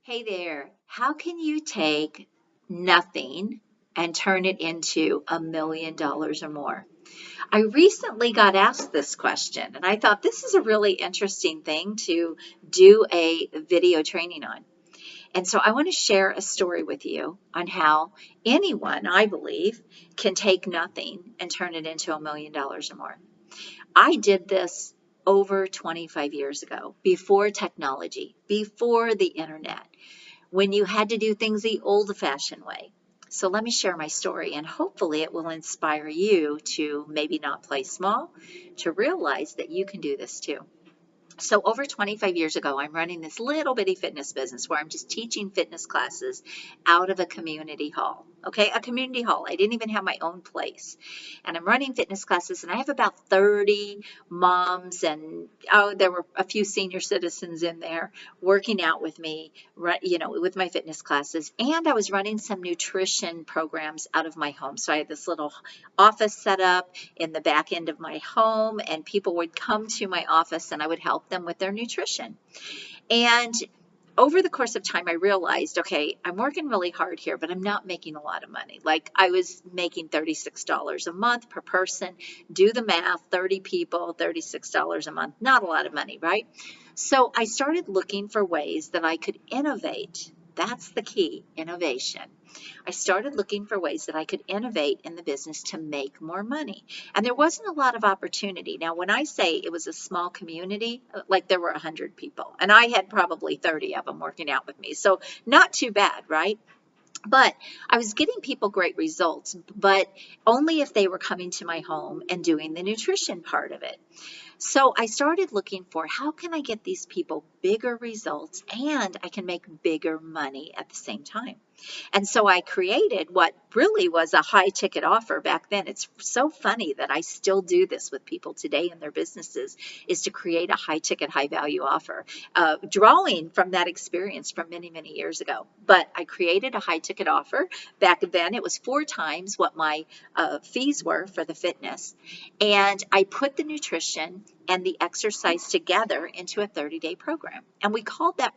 Hey there, how can you take nothing and turn it into $1 million or more? I recently got asked this question, and I thought this is a really interesting thing to do a video training on. And so I want to share a story with you on how anyone, I believe, can take nothing and turn it into $1 million or more. I did this over 25 years ago, before technology, before the internet, when you had to do things the old-fashioned way. So let me share my story, and hopefully it will inspire you to maybe not play small, to realize that you can do this too. So over 25 years ago, I'm running this little bitty fitness business where I'm just teaching fitness classes out of a community hall. Okay, a community hall. I didn't even have my own place. And I'm running fitness classes, and I have about 30 moms, and there were a few senior citizens in there working out with me, with my fitness classes. And I was running some nutrition programs out of my home. So I had this little office set up in the back end of my home, and people would come to my office and I would help them with their nutrition. And over the course of time, I realized, okay, I'm working really hard here, but I'm not making a lot of money. Like I was making $36 a month per person. Do the math, 30 people, $36 a month, not a lot of money, right? So I started looking for ways that I could innovate. That's the key, innovation. I started looking for ways that I could innovate in the business to make more money. And there wasn't a lot of opportunity. Now, when I say it was a small community, like there were 100 people, and I had probably 30 of them working out with me. So not too bad, right? But I was getting people great results, but only if they were coming to my home and doing the nutrition part of it. So I started looking for how can I get these people bigger results and I can make bigger money at the same time. And so I created what really was a high ticket offer back then. It's so funny that I still do this with people today in their businesses, is to create a high ticket, high value offer, drawing from that experience from many, many years ago. But I created a high ticket offer. Back then, it was 4 times what my fees were for the fitness. And I put the nutrition and the exercise together into a 30-day program. And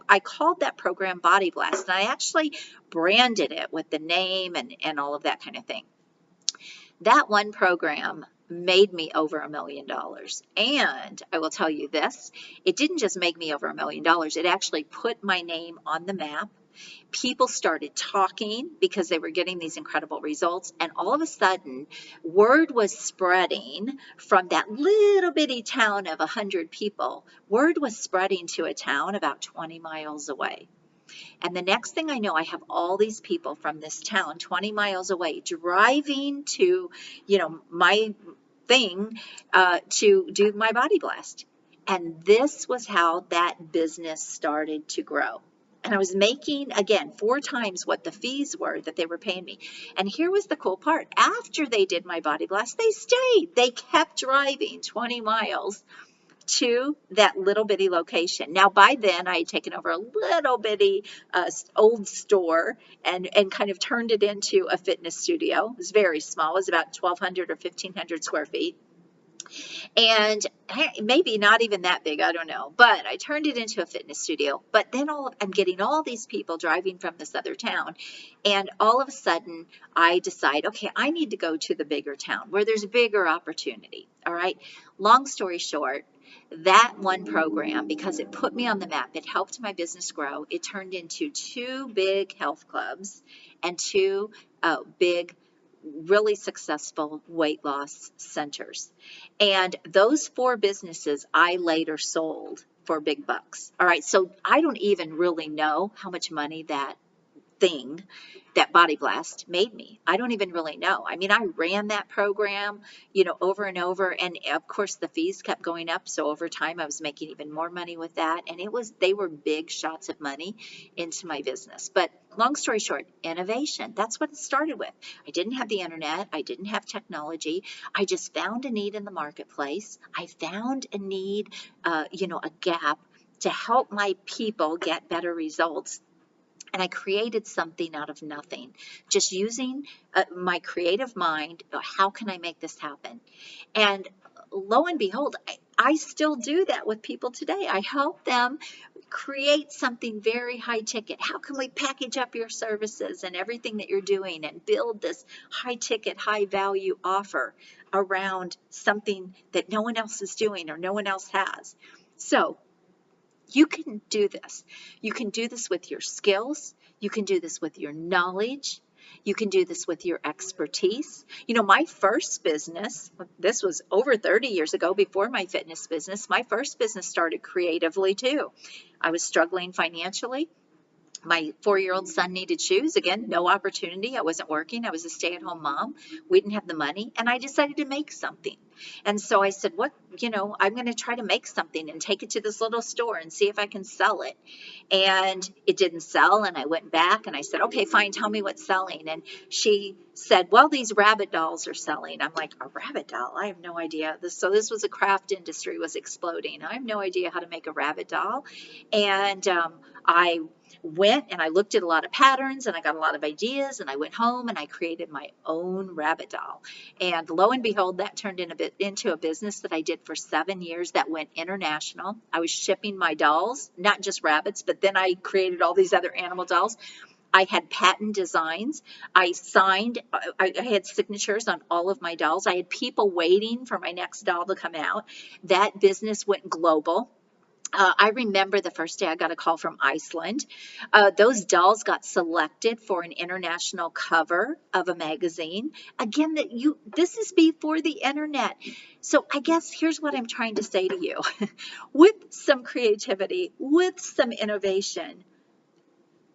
I called that program Body Blast. And I actually branded it with the name and all of that kind of thing. That one program made me over $1 million. And I will tell you this, it didn't just make me over $1 million, it actually put my name on the map. People started talking because they were getting these incredible results. And all of a sudden, word was spreading from that little bitty town of 100 people. Word was spreading to a town about 20 miles away. And the next thing I know, I have all these people from this town 20 miles away driving to, my thing to do my Body Blast. And this was how that business started to grow. And I was making, again, 4 times what the fees were that they were paying me. And here was the cool part. After they did my Body Blast, they stayed. They kept driving 20 miles to that little bitty location. Now, by then, I had taken over a little bitty old store and kind of turned it into a fitness studio. It was very small. It was about 1,200 or 1,500 square feet. And maybe not even that big, I don't know. But I turned it into a fitness studio. But then I'm getting all these people driving from this other town. And all of a sudden, I decide, okay, I need to go to the bigger town where there's bigger opportunity. All right. Long story short, that one program, because it put me on the map, it helped my business grow. It turned into 2 big health clubs and 2 big, really successful weight loss centers. And those 4 businesses I later sold for big bucks. All right, so I don't even really know how much money that Body Blast made me. I don't even really know. I mean, I ran that program, over and over. And of course, the fees kept going up. So over time, I was making even more money with that. And they were big shots of money into my business. But long story short, innovation. That's what it started with. I didn't have the internet. I didn't have technology. I just found a need in the marketplace. I found a need, a gap to help my people get better results. And I created something out of nothing, just using my creative mind. How can I make this happen? And lo and behold, I still do that with people today. I help them create something very high ticket. How can we package up your services and everything that you're doing and build this high ticket, high value offer around something that no one else is doing or no one else has? So you can do this. You can do this with your skills. You can do this with your knowledge. You can do this with your expertise. You know, my first business, this was over 30 years ago before my fitness business, my first business started creatively too. I was struggling financially. My 4-year-old son needed shoes. Again, no opportunity. I wasn't working. I was a stay-at-home mom. We didn't have the money, and I decided to make something. And so I said, I'm going to try to make something and take it to this little store and see if I can sell it. And it didn't sell, and I went back and I said, okay, fine, tell me what's selling. And she said, well, these rabbit dolls are selling. I'm like, a rabbit doll? I have no idea. So this was a craft industry was exploding. I have no idea how to make a rabbit doll. And I went and I looked at a lot of patterns and I got a lot of ideas, and I went home and I created my own rabbit doll. And lo and behold, that turned into a business that I did for 7 years that went international. I was shipping my dolls, not just rabbits, but then I created all these other animal dolls. I had patent designs. I had signatures on all of my dolls. I had people waiting for my next doll to come out. That business went global. I remember the first day I got a call from Iceland. Those dolls got selected for an international cover of a magazine. Again, this is before the internet. So I guess here's what I'm trying to say to you. With some creativity, with some innovation,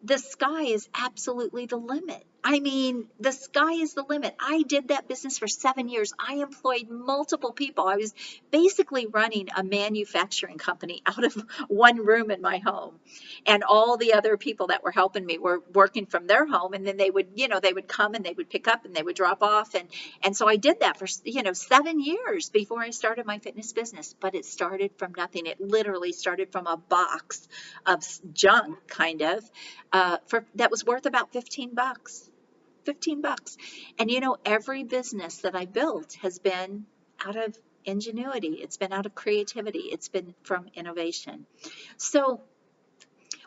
the sky is absolutely the limit. I mean, the sky is the limit. I did that business for 7 years. I employed multiple people. I was basically running a manufacturing company out of one room in my home. And all the other people that were helping me were working from their home. And then they would come and they would pick up and they would drop off. And so I did that for, 7 years before I started my fitness business. But it started from nothing. It literally started from a box of junk, kind of. That was worth about $15. $15. And every business that I built has been out of ingenuity. It's been out of creativity. It's been from innovation. So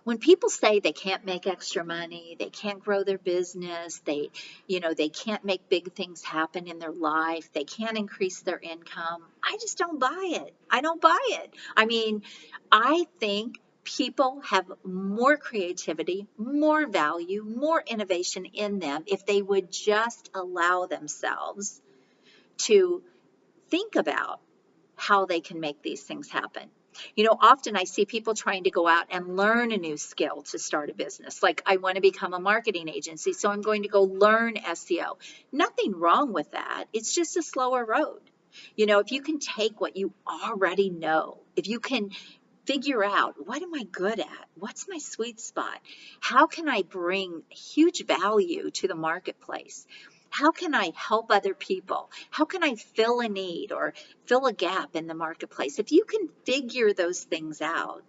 when people say they can't make extra money, they can't grow their business, they can't make big things happen in their life, they can't increase their income, I just don't buy it. I don't buy it. I mean, I think people have more creativity, more value, more innovation in them if they would just allow themselves to think about how they can make these things happen. Often I see people trying to go out and learn a new skill to start a business. Like, I want to become a marketing agency, so I'm going to go learn SEO. Nothing wrong with that. It's just a slower road. If you can take what you already know, if you can figure out, what am I good at? What's my sweet spot? How can I bring huge value to the marketplace? How can I help other people? How can I fill a need or fill a gap in the marketplace? If you can figure those things out,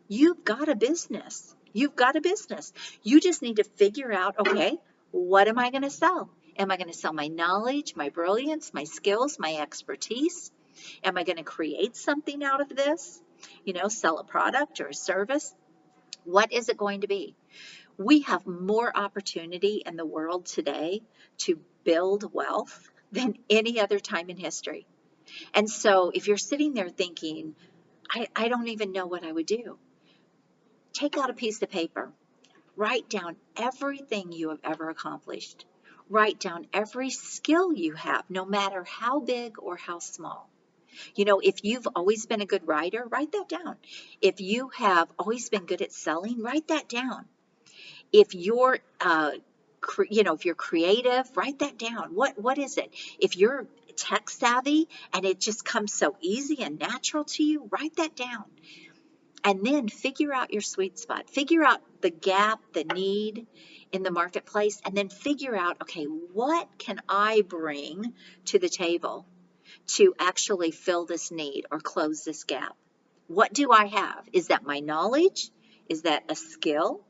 you've got a business. You've got a business. You just need to figure out, okay, what am I going to sell? Am I going to sell my knowledge, my brilliance, my skills, my expertise? Am I going to create something out of this? Sell a product or a service? What is it going to be? We have more opportunity in the world today to build wealth than any other time in history. And so if you're sitting there thinking, I don't even know what I would do, take out a piece of paper, write down everything you have ever accomplished. Write down every skill you have, no matter how big or how small. If you've always been a good writer, write that down. If you have always been good at selling, write that down. If you're, if you're creative, write that down. What is it? If you're tech savvy and it just comes so easy and natural to you, write that down. And then figure out your sweet spot. Figure out the gap, the need in the marketplace, and then figure out, okay, what can I bring to the table to actually fill this need or close this gap? What do I have? Is that my knowledge? Is that a skill?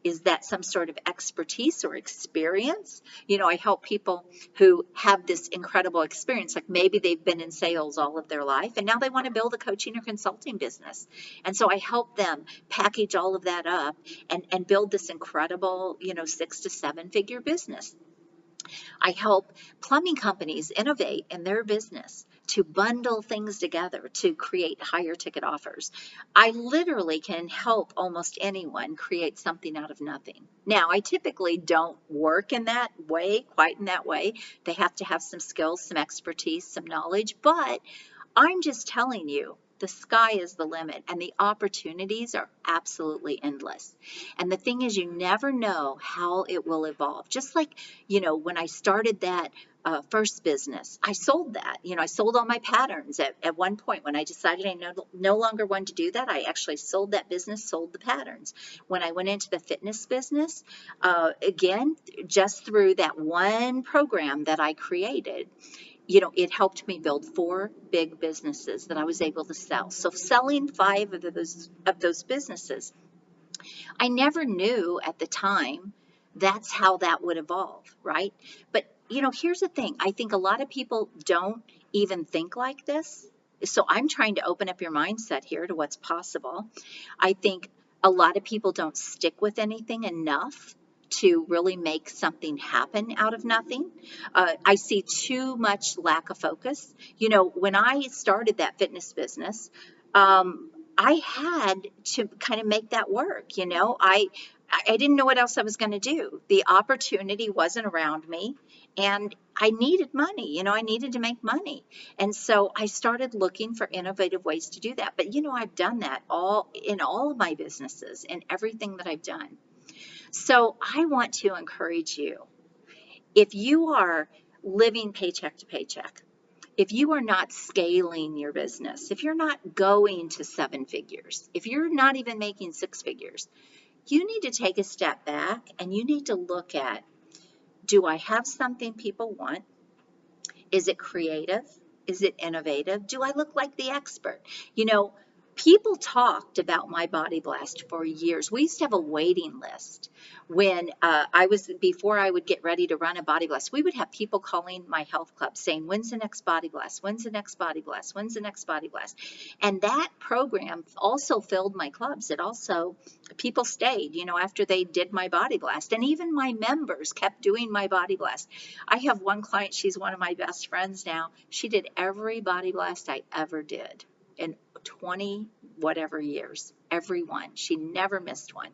Is that some sort of expertise or experience? You know, I help people who have this incredible experience, like maybe they've been in sales all of their life and now they want to build a coaching or consulting business. And so I help them package all of that up and build this incredible, you know, 6 to 7 figure business. I help plumbing companies innovate in their business to bundle things together to create higher ticket offers. I literally can help almost anyone create something out of nothing. Now, I typically don't work in that way, quite in that way. They have to have some skills, some expertise, some knowledge, but I'm just telling you, the sky is the limit and the opportunities are absolutely endless. And the thing is, you never know how it will evolve. Just like, you know, when I started that first business, I sold that. You know, I sold all my patterns at one point. When I decided I no longer wanted to do that, I actually sold that business, sold the patterns. When I went into the fitness business, again, just through that one program that I created, you know, it helped me build 4 big businesses that I was able to sell. So selling 5 of those businesses, I never knew at the time that's how that would evolve, right? But, you know, here's the thing. I think a lot of people don't even think like this. So I'm trying to open up your mindset here to what's possible. I think a lot of people don't stick with anything enough to really make something happen out of nothing. I see too much lack of focus. You know, when I started that fitness business, I had to kind of make that work. You know, I didn't know what else I was going to do. The opportunity wasn't around me, and I needed money. You know, I needed to make money. And so I started looking for innovative ways to do that. But, you know, I've done that in all of my businesses and everything that I've done. So I want to encourage you, if you are living paycheck to paycheck, if you are not scaling your business, if you're not going to 7 figures, if you're not even making 6 figures, you need to take a step back and you need to look at, do I have something people want? Is it creative? Is it innovative? Do I look like the expert? You know, people talked about my Body Blast for years. We used to have a waiting list when before I would get ready to run a Body Blast. We would have people calling my health club saying, when's the next Body Blast? When's the next Body Blast? When's the next Body Blast? And that program also filled my clubs. It also, people stayed, you know, after they did my Body Blast. And even my members kept doing my Body Blast. I have one client, she's one of my best friends now. She did every Body Blast I ever did in 20 whatever years, every one. She never missed one.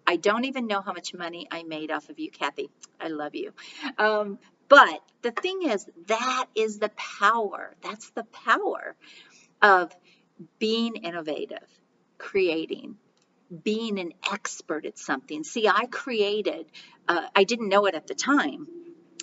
I don't even know how much money I made off of you, Kathy. I love you. But the thing is, that is the power. That's the power of being innovative, creating, being an expert at something. See, I created, I didn't know it at the time,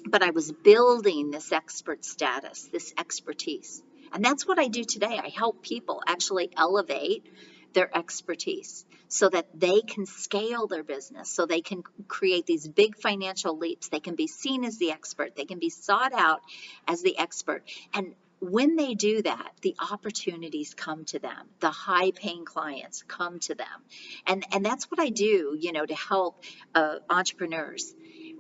but I was building this expert status, this expertise. And that's what I do today. I help people actually elevate their expertise so that they can scale their business, so they can create these big financial leaps. They can be seen as the expert. They can be sought out as the expert. And when they do that, the opportunities come to them. The high-paying clients come to them. And that's what I do, you know, to help entrepreneurs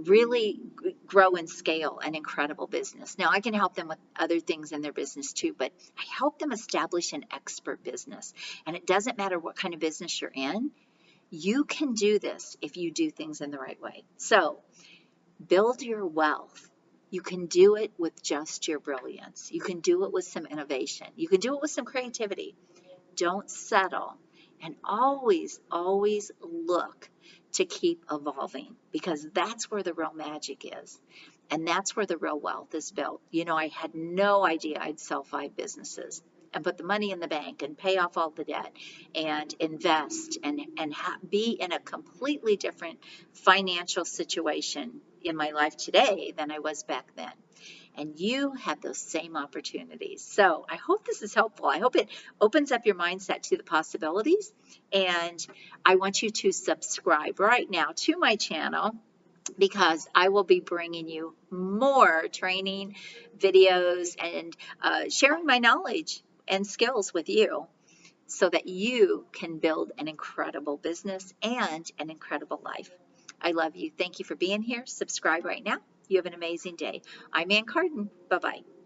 really grow and scale an incredible business. Now, I can help them with other things in their business too, but I help them establish an expert business. And it doesn't matter what kind of business you're in, you can do this if you do things in the right way. So, build your wealth. You can do it with just your brilliance. You can do it with some innovation. You can do it with some creativity. Don't settle. And always, always look to keep evolving, because that's where the real magic is. And that's where the real wealth is built. You know, I had no idea I'd sell 5 businesses and put the money in the bank and pay off all the debt and invest and be in a completely different financial situation in my life today than I was back then. And you have those same opportunities. So I hope this is helpful. I hope it opens up your mindset to the possibilities. And I want you to subscribe right now to my channel, because I will be bringing you more training videos and sharing my knowledge and skills with you so that you can build an incredible business and an incredible life. I love you. Thank you for being here. Subscribe right now. You have an amazing day. I'm Ann Carden. Bye-bye.